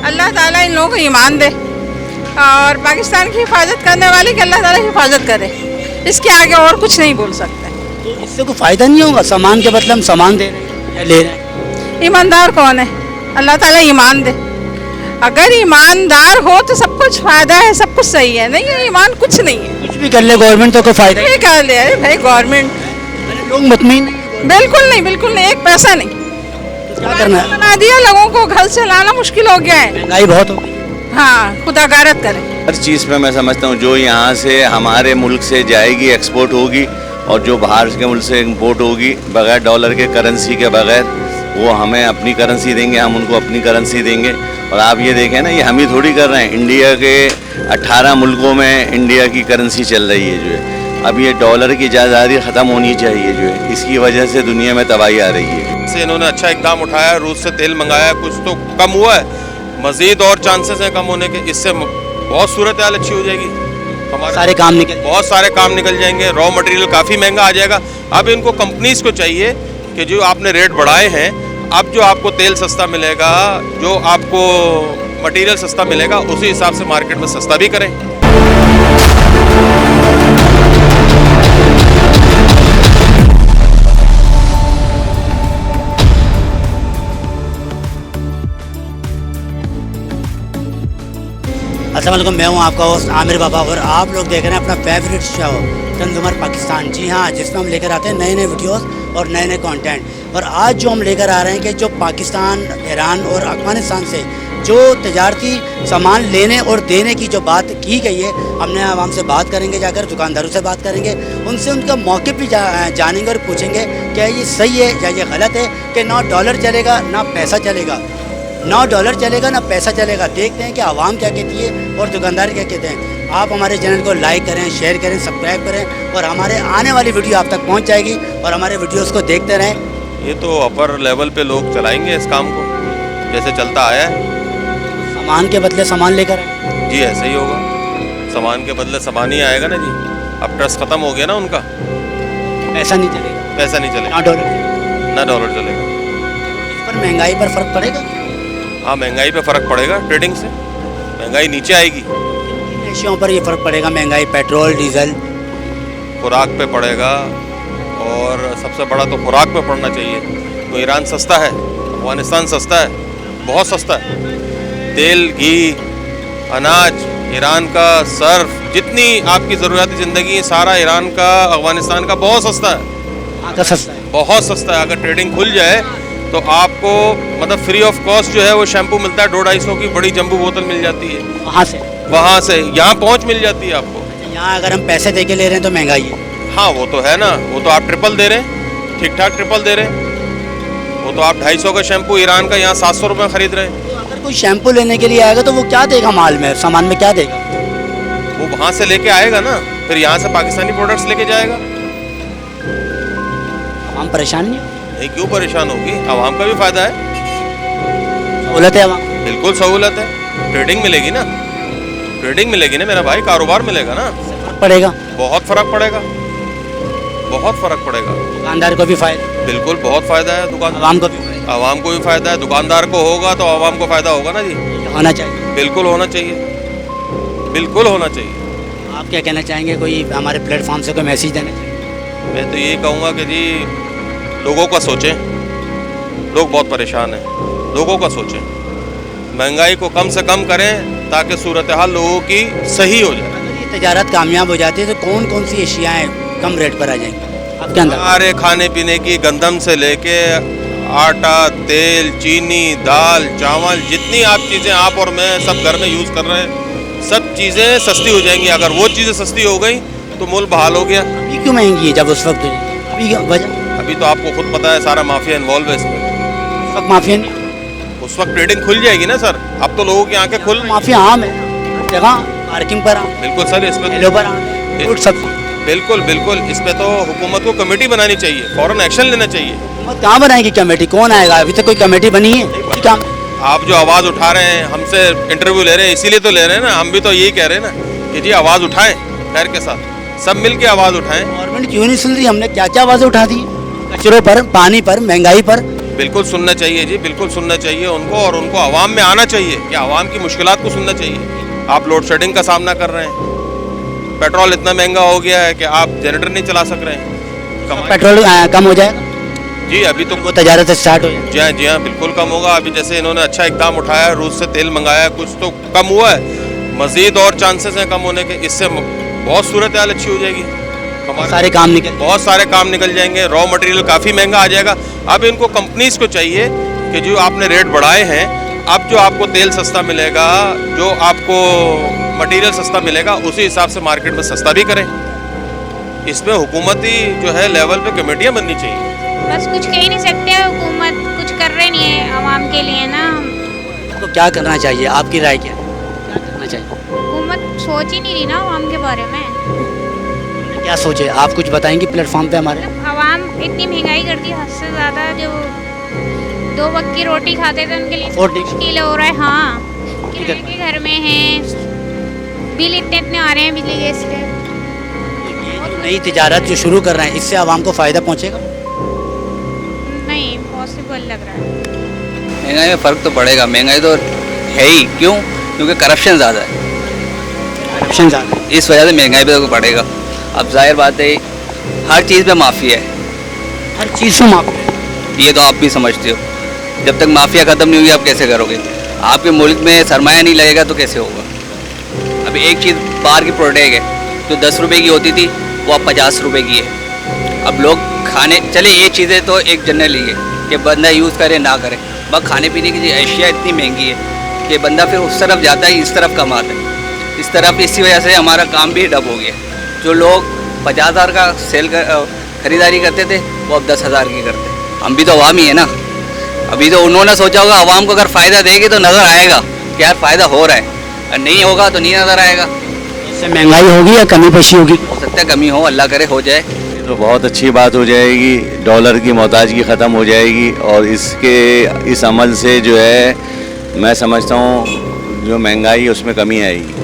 अल्लाह ताला इन लोगों को ईमान दे और पाकिस्तान की हिफाजत करने वाले की अल्लाह ताला हिफाजत करे। इसके आगे और कुछ नहीं बोल सकते। तो इससे कोई फ़ायदा नहीं होगा? सामान के बदले हम सामान दे रहे हैं या ले रहे हैं। ईमानदार कौन है? अल्लाह ताला ईमान दे। अगर ईमानदार हो तो सब कुछ फ़ायदा है, सब कुछ सही है। नहीं है ईमान, कुछ नहीं है। कुछ भी कर ले गवर्नमेंट तो कोई फ़ायदा ये कर ले अरे भाई गवर्नमेंट, नहीं। लोग मुतमईन नहीं है। बिल्कुल नहीं, बिल्कुल नहीं, एक पैसा नहीं। तो क्या करना है? बना दिया, लोगों को घर से लाना मुश्किल हो गया है। महंगाई बहुत हो गई। हाँ, खुदा गारत करे। हर चीज़ पे मैं समझता हूँ जो यहाँ से हमारे मुल्क से जाएगी एक्सपोर्ट होगी और जो बाहर के मुल्क से इम्पोर्ट होगी बगैर डॉलर के, करेंसी के बगैर, वो हमें अपनी करेंसी देंगे, हम उनको अपनी करेंसी देंगे। और आप ये देखें ना, ये हम ही थोड़ी कर रहे हैं। इंडिया के 18 मुल्कों में इंडिया की करेंसी चल रही है जो है। अब ये डॉलर की जायदादी ख़त्म होनी चाहिए जो है, इसकी वजह से दुनिया में तबाही आ रही है। से इन्होंने अच्छा इकदाम उठाया, रूस से तेल मंगाया, कुछ तो कम हुआ है, मज़ीद और चांसेस हैं कम होने के। इससे बहुत सूरत हाल अच्छी हो जाएगी, हमारे सारे काम निकल बहुत सारे काम निकल जाएंगे। रॉ मटेरियल काफ़ी महंगा आ जाएगा। अब इनको कंपनीज को चाहिए कि जो आपने रेट बढ़ाए हैं, अब जो आपको तेल सस्ता मिलेगा, जो आपको मटेरियल सस्ता मिलेगा, उसी हिसाब से मार्केट में सस्ता भी करें। अस्सलाम वालेकुम, मैं हूं आपका होस्ट आमिर बाबा और आप लोग देख रहे हैं अपना फेवरेट शो कंज्यूमर पाकिस्तान। जी हाँ, जिसमें हम लेकर आते हैं नए नए वीडियोस और नए नए कंटेंट। और आज जो हम लेकर आ रहे हैं कि जो पाकिस्तान, ईरान और अफगानिस्तान से जो तजारती सामान लेने और देने की जो बात की गई है, हमने आवाम से बात करेंगे, जाकर दुकानदारों से बात करेंगे, उनसे उनका मौक़िफ़ भी जानेंगे और पूछेंगे क्या ये सही है या ये गलत है कि ना डॉलर चलेगा ना पैसा चलेगा, ना डॉलर चलेगा ना पैसा चलेगा। देखते हैं कि आवाम क्या कहती है और दुकानदार क्या कहते हैं। आप हमारे चैनल को लाइक करें, शेयर करें, सब्सक्राइब करें और हमारे आने वाली वीडियो आप तक पहुंच जाएगी और हमारे वीडियोस को देखते रहें। ये तो अपर लेवल पे लोग चलाएंगे इस काम को, जैसे चलता आया है। सामान के बदले सामान लेकर आए। जी ऐसे ही होगा, सामान के बदले सामान ही आएगा ना जी। अब ट्रस्ट ख़त्म हो गया ना उनका, पैसा नहीं चलेगा, पैसा नहीं चलेगा, ना डॉलर, ना डॉलर चलेगा। इस पर महंगाई पर फ़र्क पड़ेगा। हाँ, महंगाई पे फ़र्क पड़ेगा। ट्रेडिंग से महंगाई नीचे आएगी। किन एशियों पर ये फ़र्क पड़ेगा महंगाई? पेट्रोल, डीजल, खुराक पे पड़ेगा और सबसे बड़ा तो खुराक पे पड़ना चाहिए। तो ईरान सस्ता है, अफगानिस्तान सस्ता है, बहुत सस्ता है। तेल, घी, अनाज, ईरान का सर्फ, जितनी आपकी ज़रूरियाती ज़िंदगी है, सारा ईरान का, अफगानिस्तान का बहुत सस्ता है। वहाँ का सस्ता है, बहुत सस्ता है। अगर ट्रेडिंग खुल जाए तो आपको मतलब फ्री ऑफ कॉस्ट जो है वो शैम्पू मिलता है। 200-250 की बड़ी जंबू बोतल मिल जाती है। वहाँ से यहाँ पहुँच मिल जाती है आपको। यहाँ अगर हम पैसे दे के ले रहे हैं तो महंगाई है। हाँ, वो तो है ना, वो तो आप ट्रिपल दे रहे हैं, ठीक ठाक ट्रिपल दे रहे हैं। वो तो आप 250 का शैम्पू ईरान का यहाँ 700 रुपये खरीद रहे हैं। तो अगर कोई शैम्पू लेने के लिए आएगा तो वो क्या देगा माल में, सामान में क्या देगा? वो वहाँ से लेके आएगा ना, फिर यहाँ से पाकिस्तानी प्रोडक्ट्स लेके जाएगा। आवाम परेशान नहीं है? नहीं, क्यों परेशान होगी, आवाम का भी फ़ायदा है। सहूलत है आवाम, बिल्कुल सहूलत है। ट्रेडिंग मिलेगी ना, ट्रेडिंग मिलेगी ना मेरा भाई, कारोबार मिलेगा ना। फर्क पड़ेगा, बहुत फ़र्क पड़ेगा, बहुत फ़र्क पड़ेगा। दुकानदार को भी फायदा, बिल्कुल बहुत फ़ायदा है। दुकान आवाम को भी फायदा, आवाम को भी फ़ायदा है। दुकानदार को होगा तो आवाम को फ़ायदा होगा ना जी। होना चाहिए, बिल्कुल होना चाहिए, बिल्कुल होना चाहिए। आप क्या कहना चाहेंगे? कोई हमारे प्लेटफॉर्म से कोई मैसेज देना चाहिए? मैं तो यही कहूँगा कि जी लोगों का सोचें, लोग बहुत परेशान हैं, लोगों का सोचें, महंगाई को कम से कम करें ताकि सूरत हाल लोगों की सही हो जाए। अगर ये तजारत कामयाब हो जाती है तो कौन कौन सी एशियाएँ कम रेट पर आ जाएंगी आपके अंदर? सारे खाने पीने की, गंदम से लेके आटा, तेल, चीनी, दाल, चावल, जितनी आप चीज़ें आप और मैं सब घर में यूज़ कर रहे हैं, सब चीज़ें सस्ती हो जाएंगी। अगर वो चीज़ें सस्ती हो गई तो मूल बहाल हो गया। अभी क्यों महंगी है जब उस वक्त अभी क्या वजह? अभी तो आपको खुद पता है, सारा माफिया इन्वॉल्व है इसमें। उस वक्त माफिया नहीं, उस वक्त ट्रेडिंग खुल जाएगी ना सर। अब तो लोगों की आंखें खुल, माफिया आम है, हर जगह पार्किंग पर आम, बिल्कुल सर। इसमें मेलों पर आम है, फ्रूट सब्जी। बिल्कुल बिल्कुल, इस पे तो हुकूमत को कमेटी बनानी चाहिए, फौरन एक्शन लेना चाहिए। हुकूमत कहाँ बनाएगी कमेटी? कौन आएगा? अभी तक कोई कमेटी बनी है? कोई काम आप जो आवाज़ उठा रहे हैं, हमसे इंटरव्यू ले रहे हैं, इसीलिए तो ले रहे हैं ना। हम भी तो यही कह रहे हैं ना कि जी आवाज़ उठाएं, खैर के साथ सब मिल के आवाज़ उठाएं। गवर्नमेंट क्यों नहीं सुन रही? हमने क्या क्या आवाज़ें उठा दी, कचरों पर, पानी पर, महंगाई पर, बिल्कुल सुनना चाहिए जी, बिल्कुल सुनना चाहिए उनको, और उनको आवाम में आना चाहिए कि आवाम की मुश्किलात को सुनना चाहिए। आप लोड शेडिंग का सामना कर रहे हैं, पेट्रोल इतना महंगा हो गया है कि आप जनरेटर नहीं चला सक रहे हैं। पेट्रोल कम हो जाएगा जी, अभी तो वो तजारत स्टार्ट हो जाए। जी हाँ बिल्कुल कम होगा। अभी जैसे इन्होंने अच्छा इकदाम उठाया है, रूस से तेल मंगाया है, कुछ तो कम हुआ है, मज़ीद और चांसेस हैं कम होने के। इससे बहुत सूरत हाल अच्छी हो जाएगी, सारे काम निकल बहुत सारे काम निकल जाएंगे। रॉ मटेरियल काफ़ी महंगा आ जाएगा। अब इनको कंपनीज को चाहिए कि जो आपने रेट बढ़ाए हैं, अब जो आपको तेल सस्ता मिलेगा, जो आपको मटेरियल सस्ता मिलेगा, उसी हिसाब से मार्केट में सस्ता भी करें। इसमें हुकूमती जो है लेवल पे कमेटियाँ बननी चाहिए। बस कुछ कह ही नहीं सकते, हुकूमत कुछ कर रहे नहीं है आवाम के लिए ना। तो क्या करना चाहिए, आपकी राय क्या है, क्या करना चाहिए? हुकूमत सोच ही नहीं रही ना आवाम के बारे में। क्या सोचे आप, कुछ बताएंगे प्लेटफॉर्म पे हमारे? आवाम इतनी महंगाई कर दी हद से ज़्यादा, जो 2 वक्त की रोटी खाते थे उनके लिए मुश्किल हो रहा है। हाँ, किराए के घर में हैं, बिल इतने आ रहे हैं बिजली गैस के। नई तिजारत जो शुरू कर रहे हैं, इससे आवाम को फ़ायदा पहुंचेगा? नहीं पॉसिबल लग रहा है। महंगाई में फ़र्क तो पड़ेगा, महंगाई तो है ही। क्यों? क्योंकि करप्शन ज़्यादा है, करप्शन ज़्यादा है, इस वजह से महंगाई पे तो पड़ेगा। अब जाहिर बात है हर चीज़ पे माफिया है, हर चीज़ में माफिया। ये तो आप भी समझते हो। जब तक माफिया ख़त्म नहीं होगी आप कैसे करोगे? आपके मुल्क में सरमाया नहीं लगेगा तो कैसे होगा? अभी एक चीज़ बाहर की प्रोडक्ट है जो 10 रुपये की होती थी वो अब 50 रुपये की है। अब लोग खाने चले, ये चीज़ें तो एक जनरली है कि बंदा यूज़ करे ना करे, बस खाने पीने की अशिया इतनी महंगी है कि बंदा फिर उस तरफ जाता है, इस तरफ कम आता है, इस तरफ। इसी वजह से हमारा काम भी डब हो गया। जो लोग 50,000 का खरीदारी करते थे वो अब 10,000 की करते हैं। हम भी तो अवाम ही है ना। अभी तो उन्होंने सोचा होगा आवाम को अगर फ़ायदा देगी तो नज़र आएगा कि यार फ़ायदा हो रहा है, और नहीं होगा तो नहीं नज़र आएगा। इससे महंगाई होगी या कमी पेशी होगी? हो सकता है कमी हो, अल्लाह करे हो जाए तो बहुत अच्छी बात हो जाएगी। डॉलर की मोहताजगी ख़त्म हो जाएगी, और इस अमल से जो है मैं समझता हूँ जो महंगाई है उसमें कमी आएगी।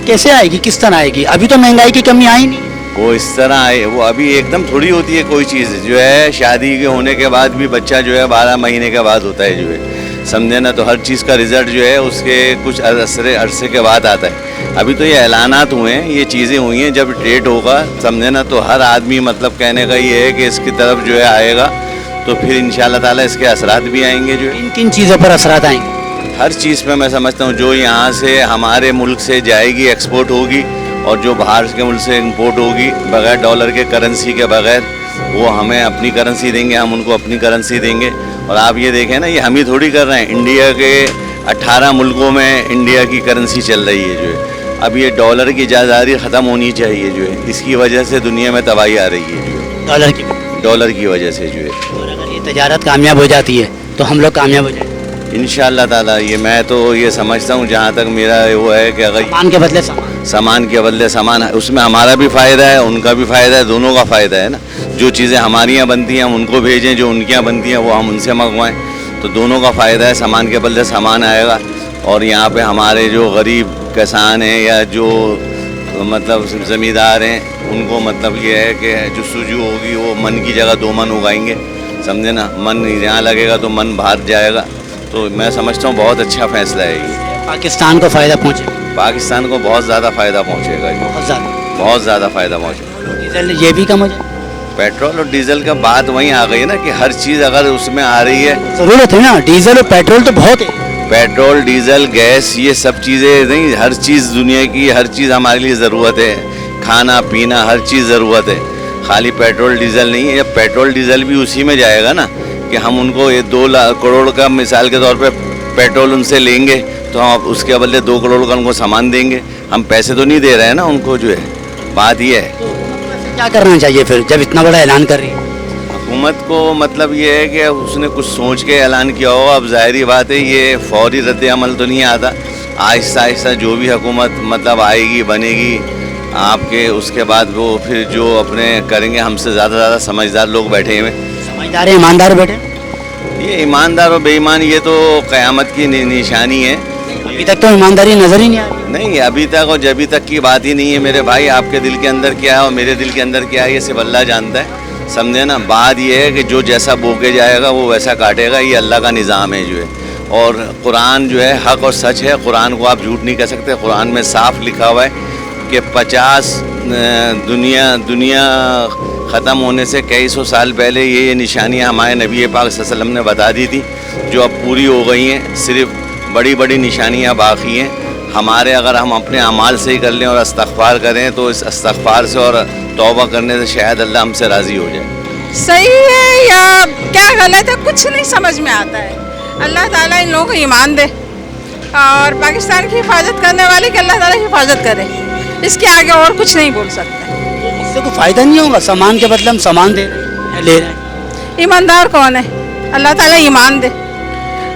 कैसे आएगी, किस तरह आएगी? अभी तो महंगाई की कमी आई नहीं। वो इस तरह आए, वो अभी एकदम थोड़ी होती है कोई चीज़ जो है। शादी के होने के बाद भी बच्चा जो है 12 महीने के बाद होता है जो है, समझे ना। तो हर चीज़ का रिज़ल्ट जो है उसके कुछ अरसे के बाद आता है। अभी तो ये ऐलानात हुए हैं, ये चीज़ें हुई हैं, जब डेट होगा समझे ना तो हर आदमी मतलब कहने का ये है कि इसकी तरफ जो है आएगा, तो फिर इंशाल्लाह ताला इसके असरात भी आएंगे। जो किन किन चीज़ों पर असरात आएंगे? हर चीज़ पे मैं समझता हूँ जो यहाँ से हमारे मुल्क से जाएगी एक्सपोर्ट होगी, और जो बाहर के मुल्क से इंपोर्ट होगी बग़ैर डॉलर के, करेंसी के बग़ैर, वो हमें अपनी करेंसी देंगे, हम उनको अपनी करेंसी देंगे। और आप ये देखें ना, ये हम ही थोड़ी कर रहे हैं, इंडिया के 18 मुल्कों में इंडिया की करेंसी चल रही है जो है। अब ये डॉलर की जायदारी ख़त्म होनी चाहिए जो है, इसकी वजह से दुनिया में तबाही आ रही है जो है, डॉलर की वजह से जो है। और अगर ये तजारत कामयाब हो जाती है तो हम लोग कामयाब हो जाएंगे इंशाअल्लाह ताला। ये मैं तो ये समझता हूँ, जहाँ तक मेरा वो है कि अगर सामान के बदले सामान, उसमें हमारा भी फ़ायदा है, उनका भी फ़ायदा है, दोनों का फ़ायदा है ना। जो चीज़ें हमारी यहाँ बनती हैं हम उनको भेजें, जो उनके यहाँ बनती हैं वो हम उनसे मंगवाएं, तो दोनों का फ़ायदा है। सामान के बदले सामान आएगा, और यहाँ पे हमारे जो गरीब किसान हैं या जो मतलब ज़मींदार हैं, उनको मतलब ये है कि जो सूजी होगी वो मन की जगह 2 मन उगाएंगे, समझे ना। मन यहाँ लगेगा तो मन बाहर जाएगा। तो मैं समझता हूँ बहुत अच्छा फ़ैसला है ये। पाकिस्तान को फ़ायदा पहुँचेगा, पाकिस्तान को बहुत ज़्यादा फ़ायदा पहुँचेगा, बहुत ज़्यादा फ़ायदा पहुँचेगा। डीजल ये भी कम हो जाए। पेट्रोल और डीजल का बात वहीं आ गई ना कि हर चीज़ अगर उसमें आ रही है, ज़रूरत है ना। डीजल और पेट्रोल तो बहुत है, पेट्रोल डीजल गैस ये सब चीज़ें नहीं, हर चीज़ दुनिया की हर चीज़ हमारे लिए ज़रूरत है। खाना पीना हर चीज़ ज़रूरत है, खाली पेट्रोल डीजल नहीं है। पेट्रोल डीजल भी उसी में जाएगा ना कि हम उनको ये 2 करोड़ का मिसाल के तौर पे पेट्रोल उनसे लेंगे, तो हम उसके बदले 2 करोड़ का उनको सामान देंगे। हम पैसे तो नहीं दे रहे हैं ना उनको जो है, बात ये है। क्या करना चाहिए फिर जब इतना बड़ा ऐलान कर रही है हुकूमत को? मतलब ये है कि उसने कुछ सोच के ऐलान किया होगा। अब ज़ाहिरी बात है ये फौरी रद्द अमल तो नहीं आता, आहिस्ता आहिस्ता जो भी हुकूमत मतलब आएगी बनेगी आपके, उसके बाद वो फिर जो अपने करेंगे। हमसे ज़्यादा समझदार लोग बैठे हुए, समझदार है, ईमानदार बैठे। ये ईमानदार और बेईमान ये तो क़यामत की निशानी है। अभी तक तो ईमानदारी नज़र ही नहीं आ रही। नहीं, अभी तक और जभी तक की बात ही नहीं है मेरे भाई। आपके दिल के अंदर क्या है और मेरे दिल के अंदर क्या है ये सिर्फ अल्लाह जानता है, समझे ना। बात ये है कि जो जैसा बो के जाएगा वो वैसा काटेगा, ये अल्लाह का निज़ाम है जो है। और कुरान जो है हक़ और सच है, कुरान को आप झूठ नहीं कह सकते। कुरान में साफ लिखा हुआ है कि 50 दुनिया ख़त्म होने से कई सौ साल पहले ये निशानियाँ हमारे नबी पाक सल्लल्लाहु अलैहि वसल्लम ने बता दी थी, जो अब पूरी हो गई हैं। सिर्फ बड़ी बड़ी निशानियाँ बाकी हैं हमारे। अगर हम अपने अमाल से ही कर लें और इस्तग़फ़ार करें तो इस इस्तग़फ़ार से और तौबा करने से शायद अल्लाह हमसे राज़ी हो जाए। सही है या क्या गलत है कुछ नहीं समझ में आता है। अल्लाह ताला इन लोगों को ईमान दे और पाकिस्तान की हिफाजत करने वाले की अल्लाह ताला हिफाजत करे, इसके आगे और कुछ नहीं बोल सकते। इससे कोई फ़ायदा नहीं होगा, सामान के बदले हम सामान दे रहे हैं, ले रहे हैं। ईमानदार कौन है? अल्लाह ताला ईमान दे।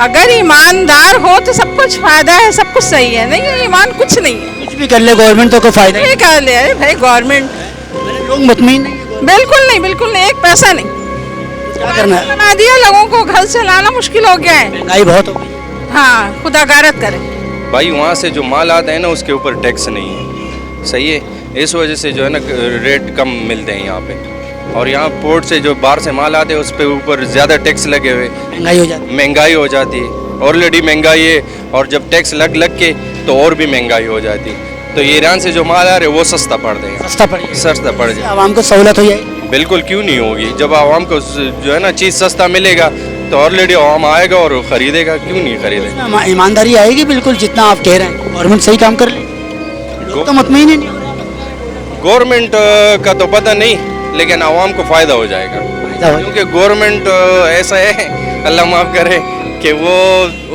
अगर ईमानदार हो तो सब कुछ फ़ायदा है, सब कुछ सही है। नहीं है ईमान कुछ नहीं है। कुछ भी कर ले गवर्नमेंट तो कोई फ़ायदा ये कर ले अरे भाई गवर्नमेंट, लोग मुतमईन नहीं है। बिल्कुल नहीं, बिल्कुल नहीं, एक पैसा नहीं। क्या करना है? बना दिया, लोगों को घर से लाना मुश्किल हो गया है। महंगाई बहुत हो गई। हाँ, खुदा गारत करे। भाई वहाँ से जो माल आता है ना उसके ऊपर टैक्स नहीं है, सही है। इस वजह से जो है ना रेट कम मिलते हैं यहाँ पे। और यहाँ पोर्ट से जो बाहर से माल आते हैं उस पे ऊपर ज़्यादा टैक्स लगे हुए, महंगाई हो जाती है। ऑलरेडी महंगाई है और जब टैक्स लग के तो और भी महंगाई हो जाती है। तो ये ईरान से जो माल आ रहा है वो सस्ता पड़ देगा, सस्ता पड़ जाए। आवाम को सहूलत हो जाएगी। बिल्कुल, क्यों नहीं होगी। जब आवाम को जो है ना चीज़ सस्ता मिलेगा तो ऑलरेडी आवाम आएगा और खरीदेगा, क्यों नहीं खरीदेगा। ईमानदारी आएगी बिल्कुल, जितना आप कह रहे हैं। गवर्नमेंट सही काम कर ले, लोग तो मुतमईन ही नहीं हो रहे। गवर्नमेंट का तो पता नहीं, लेकिन आवाम को फ़ायदा हो जाएगा। क्योंकि गवर्नमेंट ऐसा है, अल्लाह माफ़ करे, कि वो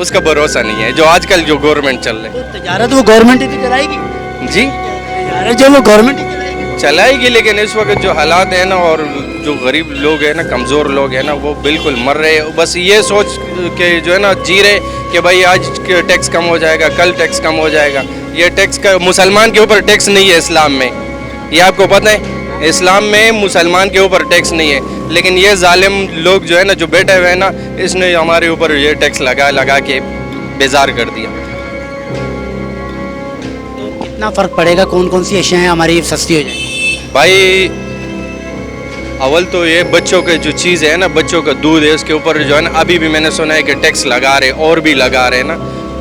उसका भरोसा नहीं है जो आजकल जो गवर्नमेंट चल रही है। तजारत वो गवर्नमेंट ही चलाएगी जी, तजारत जो वो गवर्नमेंट ही चलाएगी। लेकिन इस वक्त जो हालात हैं ना और जो गरीब लोग हैं ना, कमज़ोर लोग हैं ना, वो बिल्कुल मर रहे हैं। बस ये सोच के जो है ना जी रहे कि भाई आज टैक्स कम हो जाएगा, कल टैक्स कम हो जाएगा। ये टैक्स का मुसलमान के ऊपर टैक्स नहीं है इस्लाम में, ये आपको पता है। इस्लाम में मुसलमान के ऊपर टैक्स नहीं है, लेकिन ये जालिम लोग जो है ना, जो बैठे हुए हैं ना, इसने हमारे ऊपर ये टैक्स लगा के बेजार कर दिया। कितना फ़र्क पड़ेगा? कौन कौन सी अशियाँ हमारी सस्ती हो जाएगी? भाई अव्वल तो ये बच्चों के जो चीज़ है ना, बच्चों का दूध है, उसके ऊपर जो है ना अभी भी मैंने सुना है कि टैक्स लगा रहे और भी लगा रहे ना।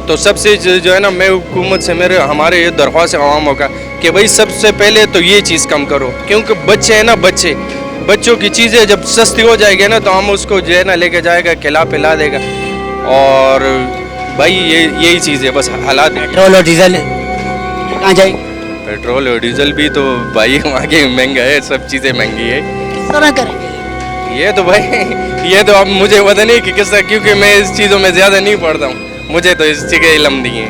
तो सबसे जो है ना, मैं हुकूमत से हमारे ये दरख्वास्त है आवामों का कि भाई सबसे पहले तो ये चीज़ कम करो। क्योंकि बच्चे हैं ना, बच्चों की चीज़ें जब सस्ती हो जाएगी ना तो हम उसको जो है ना लेके जाएगा, खिला पिला देगा। और भाई यही चीज़ है, बस हालात। पेट्रोल और डीजल कहाँ जाएगी? पेट्रोल और डीजल भी तो भाई वहाँ के महंगा है, सब चीज़ें महंगी है। किस तरह करेंगे? ये तो भाई ये तो अब मुझे पता नहीं कि किस तरह, क्योंकि मैं इस चीज़ों में ज़्यादा नहीं पढ़ता हूँ, मुझे तो इस चीज़ का इल्म नहीं है।